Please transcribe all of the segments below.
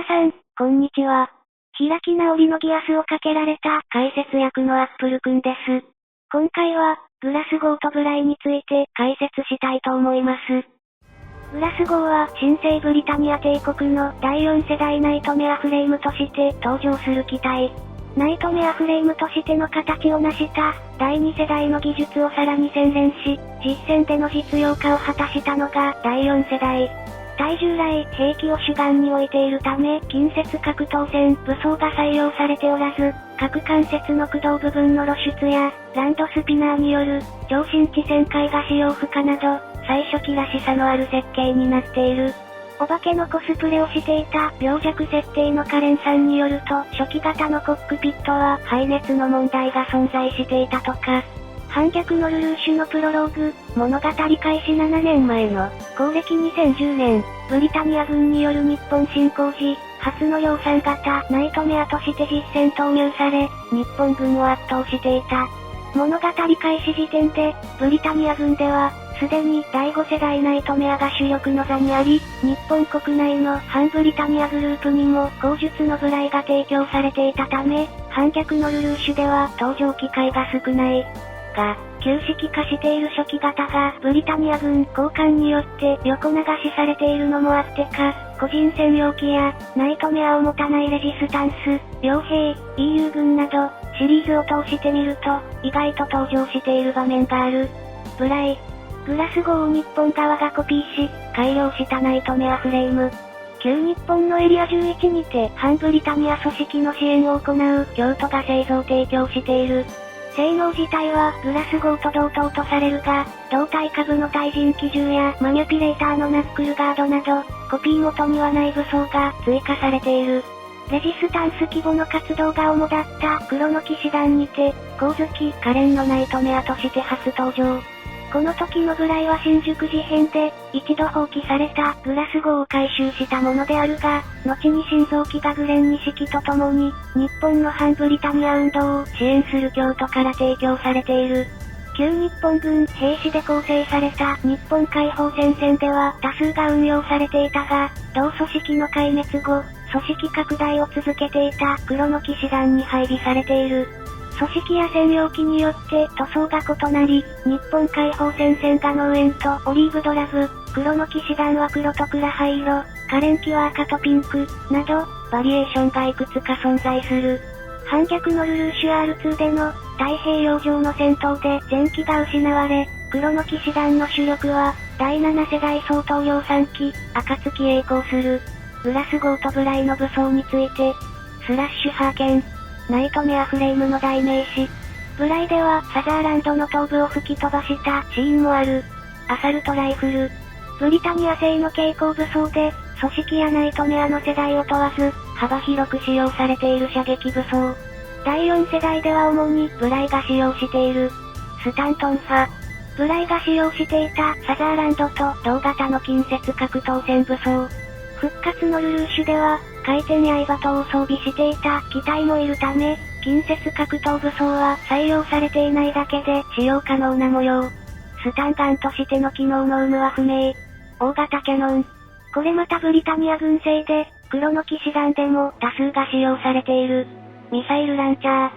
皆さん、こんにちは。開き直りのギアスをかけられた解説役のアップルくんです。今回は、グラスゴーとブライについて解説したいと思います。グラスゴーは新生ブリタニア帝国の第4世代ナイトメアフレームとして登場する機体。ナイトメアフレームとしての形を成した第2世代の技術をさらに洗練し、実戦での実用化を果たしたのが第4世代。対従来兵器を主眼に置いているため、近接格闘戦武装が採用されておらず、各関節の駆動部分の露出や、ランドスピナーによる超深地旋回が使用不可など、最初期らしさのある設計になっている。お化けのコスプレをしていた病弱設定のカレンさんによると、初期型のコックピットは排熱の問題が存在していたとか。反逆のルルーシュのプロローグ、物語開始7年前の、公暦2010年、ブリタニア軍による日本侵攻時、初の量産型ナイトメアとして実戦投入され、日本軍を圧倒していた。物語開始時点で、ブリタニア軍では、すでに第5世代ナイトメアが主力の座にあり、日本国内の反ブリタニアグループにも後述のブライが提供されていたため、反逆のルルーシュでは登場機会が少ない。が、旧式化している初期型がブリタニア軍交換によって横流しされているのもあってか、個人専用機やナイトメアを持たないレジスタンス、傭兵、EU 軍などシリーズを通してみると意外と登場している場面がある。ブライ、グラスゴーを日本側がコピーし、改良したナイトメアフレーム。旧日本のエリア11にて反ブリタニア組織の支援を行う京都が製造提供している。性能自体はグラスゴーと同等とされるが、胴体下部の対人機銃やマニュピレーターのナックルガードなど、コピー元にはない武装が追加されている。レジスタンス規模の活動が主だった黒の騎士団にて、光月カレンのナイトメアとして初登場。この時のブライは新宿事変で、一度放棄されたグラスゴーを回収したものであるが、後に新造機がグレン錦とともに、日本の反ブリタニア運動を支援する京都から提供されている。旧日本軍兵士で構成された日本解放戦線では多数が運用されていたが、同組織の壊滅後、組織拡大を続けていた黒の騎士団に配備されている。組織や専用機によって塗装が異なり、日本解放戦線が農園とオリーブドラブ、黒の騎士団は黒と暗灰色、カレン機は赤とピンク、など、バリエーションがいくつか存在する。反逆のルルーシュ R2 での太平洋上の戦闘で前機が失われ、黒の騎士団の主力は第7世代相当量産機、暁へ移行する。グラスゴーとブライの武装について、スラッシュハーケン。ナイトメアフレームの代名詞。ブライではサザーランドの頭部を吹き飛ばしたシーンもある。アサルトライフル。ブリタニア製の携行武装で、組織やナイトメアの世代を問わず、幅広く使用されている射撃武装。第4世代では主にブライが使用している。スタントン派。ブライが使用していたサザーランドと同型の近接格闘戦武装。復活のルルーシュでは、回転刃等を装備していた機体もいるため、近接格闘武装は採用されていないだけで使用可能な模様。スタンガンとしての機能の有無は不明。大型キャノン。これまたブリタニア軍製で、黒の騎士団でも多数が使用されている。ミサイルランチャー。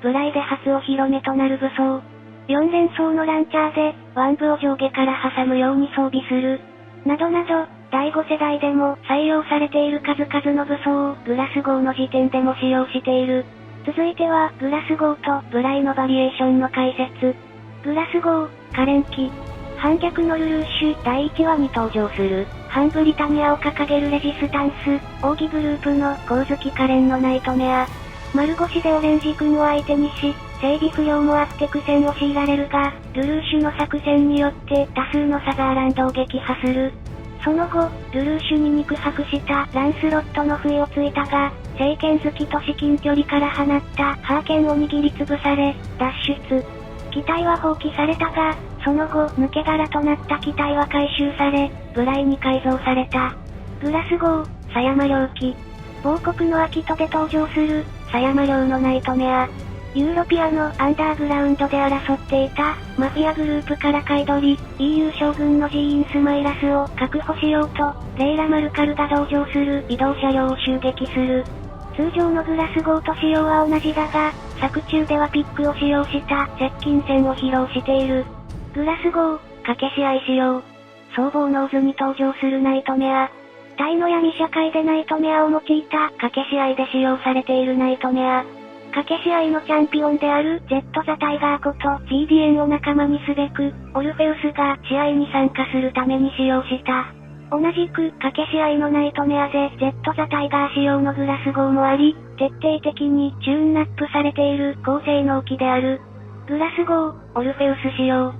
ブライで初お披露目となる武装。4連装のランチャーで、腕部を上下から挟むように装備する。などなど、第5世代でも採用されている数々の武装をグラスゴーの時点でも使用している。続いてはグラスゴーとブライのバリエーションの解説。グラスゴー、カレン機。反逆のルルーシュ第1話に登場する、反ブリタニアを掲げるレジスタンス、奥義グループの光月カレンのナイトメア。丸腰でオレンジ君を相手にし、整備不良もあって苦戦を強いられるが、ルルーシュの作戦によって多数のサザーランドを撃破する。その後、ルルーシュに肉薄したランスロットの不意をついたが、聖剣好きと至近距離から放ったハーケンを握りつぶされ、脱出。機体は放棄されたが、その後、抜け殻となった機体は回収され、ブライに改造された。グラスゴー、狭山領機。亡国のアキトで登場する、狭山領のナイトメア。ユーロピアのアンダーグラウンドで争っていた、マフィアグループから買い取り、EU 将軍のジーン・スマイラスを確保しようと、レイラ・マルカルが同乗する移動車両を襲撃する。通常のグラスゴーと仕様は同じだが、作中ではピックを使用した接近戦を披露している。グラスゴー、掛け試合仕様。僧帽ノーズに登場するナイトメア。タイの闇社会でナイトメアを用いた掛け試合で使用されているナイトメア。掛け試合のチャンピオンであるジェット・ザ・タイガーこと GDN を仲間にすべく、オルフェウスが試合に参加するために使用した。同じく掛け試合のナイトメアでジェット・ザ・タイガー仕様のグラス号もあり、徹底的にチューンナップされている高性能機である。グラス号、オルフェウス仕様。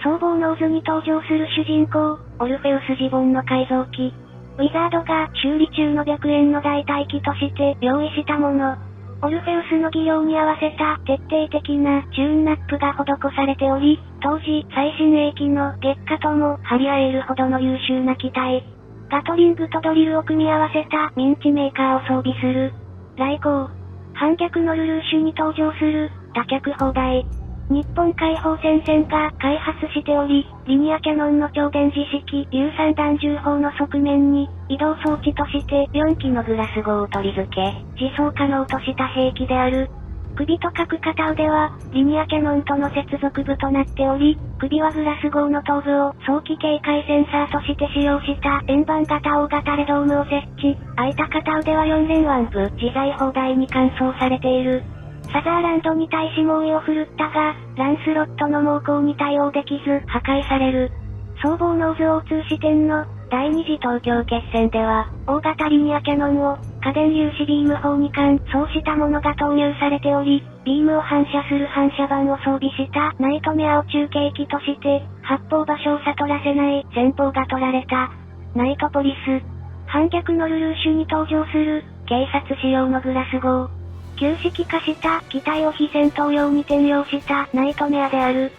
僧帽ノーズに登場する主人公、オルフェウスジボンの改造機。ウィザードが修理中の白煙の代替機として用意したもの。オルフェウスの技量に合わせた徹底的なチューンナップが施されており、当時最新鋭機の月下とも張り合えるほどの優秀な機体。ガトリングとドリルを組み合わせたミンチメーカーを装備する。来航。反逆のルルーシュに登場する多脚砲台。日本解放戦線が開発しており、リニアキャノンの超電磁式硫酸弾銃砲の側面に移動装置として4機のグラス号を取り付け、自走可能とした兵器である。首と各片腕はリニアキャノンとの接続部となっており、首はグラス号の頭部を早期警戒センサーとして使用した円盤型大型レドームを設置。空いた片腕は4連腕部自在砲台に換装されている。サザーランドに対し猛威を振るったが、ランスロットの猛攻に対応できず破壊される。僧帽ノーズ O2 支店の第二次東京決戦では、大型リニアキャノンを家電粒子ビーム砲に換装したものが投入されており、ビームを反射する反射板を装備したナイトメアを中継機として、発砲場所を悟らせない戦法が取られた。ナイトポリス。反逆のルルーシュに登場する警察仕様のグラス号。旧式化した機体を非戦闘用に転用したナイトメアである。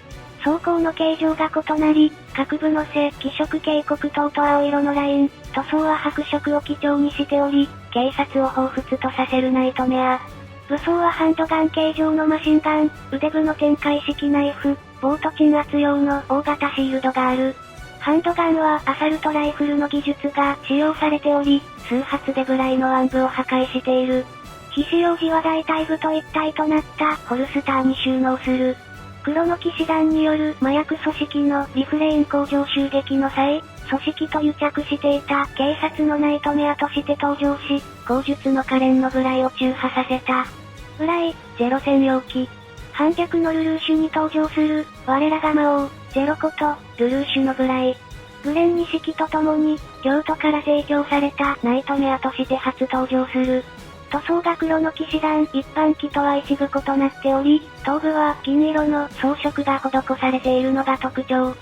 装甲の形状が異なり、各部の背、気色警告灯と青色のライン、塗装は白色を基調にしており、警察を彷彿とさせるナイトメア。武装はハンドガン形状のマシンガン、腕部の展開式ナイフ、ボート鎮圧用の大型シールドがある。ハンドガンはアサルトライフルの技術が使用されており、数発で部雷の暗部を破壊している。非使用時は大隊部と一体となったホルスターに収納する。黒の騎士団による麻薬組織のリフレイン工場襲撃の際、組織と癒着していた警察のナイトメアとして登場し、口述の可憐の部雷を中破させた。部雷、ゼロ専用機。反逆のルルーシュに登場する、我らが魔王、ゼロこと、ルルーシュの部雷。グレン錦と共に、京都から提供されたナイトメアとして初登場する。塗装が黒の騎士団一般機とは一部異なっており、頭部は金色の装飾が施されているのが特徴。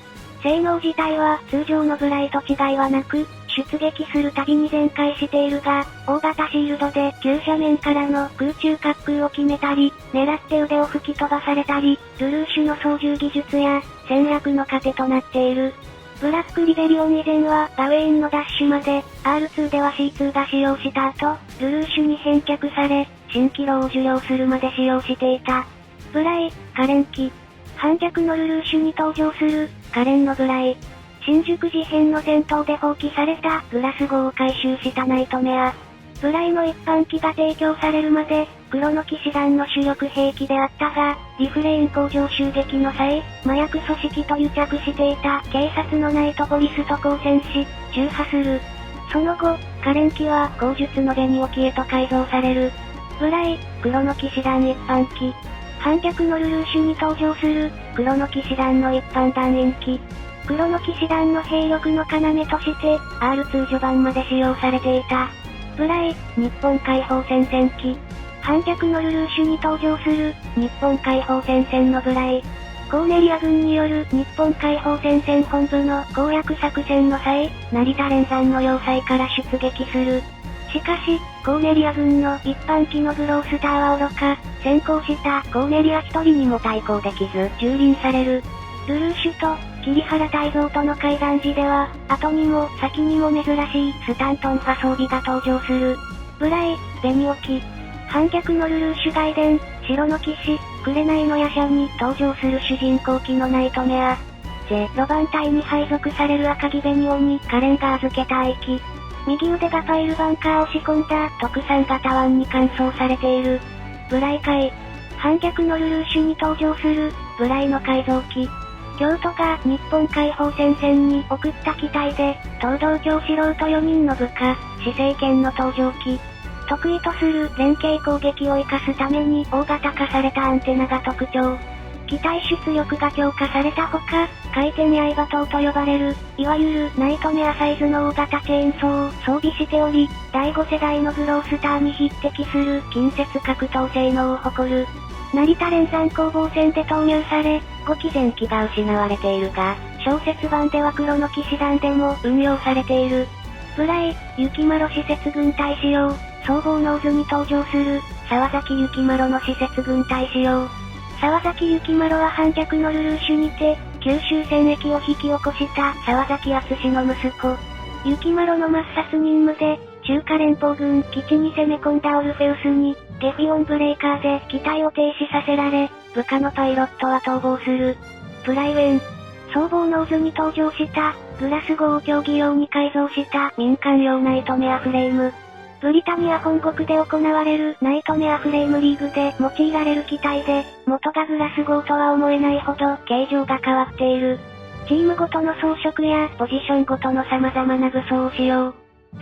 性能自体は通常のブライと違いはなく、出撃するたびに全開しているが、大型シールドで急斜面からの空中滑空を決めたり、狙って腕を吹き飛ばされたり、ルルーシュの操縦技術や戦略の糧となっている。ブラックリベリオン以前はガウェインのダッシュまで、R2 では C2 が使用した後、ルルーシュに返却され、蜃気楼を受領するまで使用していた。ブライ、可憐機。反逆のルルーシュに登場する、可憐のブライ。新宿事変の戦闘で放棄されたグラス号を回収したナイトメア。ブライの一般機が提供されるまで、黒の騎士団の主力兵器であったが、リフレイン工場襲撃の際、麻薬組織と癒着していた警察のナイトポリスと交戦し、中破する。その後、可憐機は口述の紅置へと改造される。ブライ、黒の騎士団一般機。反逆のルルーシュに登場する、黒の騎士団の一般団員機。黒の騎士団の兵力の要として、R2 序盤まで使用されていた。ブライ、日本解放戦線機。反逆のルルーシュに登場する、日本解放戦線のブライ。コーネリア軍による日本解放戦線本部の攻略作戦の際、成田連山の要塞から出撃する。しかし、コーネリア軍の一般機のグロースターは愚か、先行したコーネリア一人にも対抗できず蹂躙される。ルルーシュと桐原泰造との会談時では、後にも先にも珍しいスタントン派装備が登場する。ブライ、紅置。反逆のルルーシュ外伝、白の騎士、紅の夜叉に登場する主人公機のナイトメア。ロバン隊に配属される赤木紅王にカレンが預けた愛機。右腕がパイルバンカーを仕込んだ特産型ワンに換装されている。ブライ海。反逆のルルーシュに登場する、ブライの改造機。京都が日本解放戦線に送った機体で、東道教素人4人の部下、死生剣の登場機。得意とする連携攻撃を活かすために大型化されたアンテナが特徴。機体出力が強化されたほか、回転刃刀と呼ばれる、いわゆるナイトメアサイズの大型チェーンソーを装備しており、第5世代のグロースターに匹敵する近接格闘性能を誇る。成田連山攻防戦で投入され、5機前機が失われているが、小説版では黒の騎士団でも運用されている。ブライ、雪丸施設軍隊仕様、総合ノーズに登場する、沢崎雪丸の施設軍隊仕様。沢崎雪丸は反逆のルルーシュにて、九州戦役を引き起こした沢崎敦の息子。雪丸の抹殺任務で、中華連邦軍基地に攻め込んだオルフェウスに、ゲフィオンブレイカーで機体を停止させられ、部下のパイロットは逃亡する。プライウェン。総合ノーズに登場した、グラスゴーを競技用に改造した民間用ナイトメアフレーム。ブリタニア本国で行われるナイトメアフレームリーグで用いられる機体で、元がグラスゴーとは思えないほど形状が変わっている。チームごとの装飾やポジションごとの様々な武装を使用。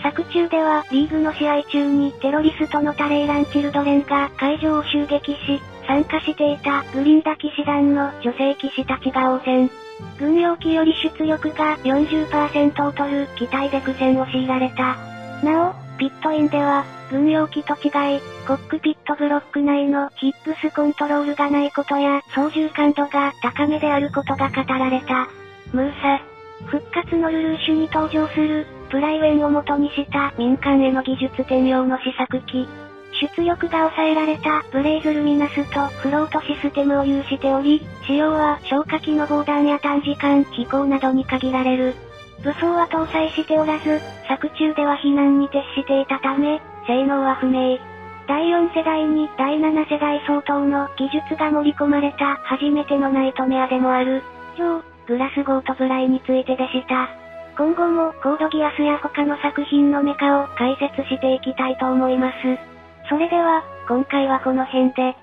作中ではリーグの試合中にテロリストのタレイラン・チルドレンが会場を襲撃し、参加していたグリンダ騎士団の女性騎士たちが応戦。軍用機より出力が 40% を取る機体で苦戦を強いられた。なお、ピットインでは、軍用機と違い、コックピットブロック内のヒップスコントロールがないことや操縦感度が高めであることが語られた。ムーサ。復活のルルーシュに登場する、プライウェンを元にした民間への技術転用の試作機。出力が抑えられたブレイズルミナスとフロートシステムを有しており、使用は消火器の防弾や短時間飛行などに限られる。武装は搭載しておらず、作中では避難に徹していたため、性能は不明。第4世代に第7世代相当の技術が盛り込まれた初めてのナイトメアでもある。以上、グラスゴーとブライについてでした。今後もコードギアスや他の作品のメカを解説していきたいと思います。それでは、今回はこの辺で。